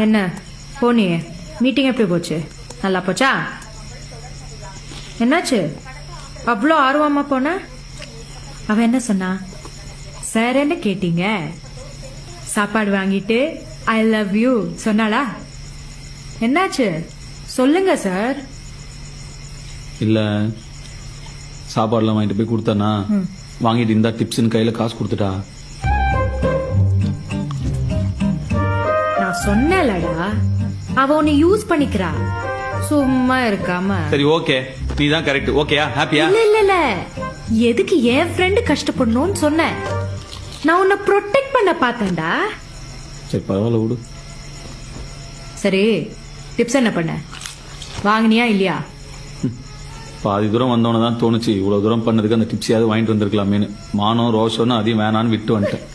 என்ன போனியே மீட்டிங் எப்படி போச்சு? நல்லா போச்சா? என்னாச்சு அவ்வளோ ஆர்வமா போன? அவ என்ன சொன்னா? சார் என்ன கேட்டீங்க? சாப்பாடு வாங்கிட்டு ஐ லவ் யூ சொன்னாளா? என்னாச்சு சொல்லுங்க சார். இல்ல சாப்பாடுலாம் வாங்கிட்டு போய் கொடுத்தானா, வாங்கிட்டு இந்த டிப்ஸ்னு கையில காசு கொடுத்துட்டா. நான் சொன்னேன்லடா, அவ உன்னை யூஸ் பண்ணிக்கிறா, சும்மா இருக்காம. சரி ஓகே, நீ தான் கரெக்ட். ஓகேயா? ஹாப்பியா? இல்ல எதுக்கு என் ஃப்ரெண்ட் கஷ்டப்படணும்னு சொன்னேன். நான் உன்னை ப்ரொடெக்ட் பண்ண பார்த்தேன்டா. சரி பரவாயில்ல விடு. சரி டிப்ஸ் என்ன பண்ண? வாங்கினியா இல்லையா? பாதி தூரம் வந்தவன தான் தோணுச்சு இவ்வளவு தூரம் பண்ணதுக்கு அந்த டிப்ஸையாவது வாங்கிட்டு வந்திருக்கலாமேனு. மானம் ரோஷம்னு அதையும் வேணான்னு விட்டு வந்துட்டேன்.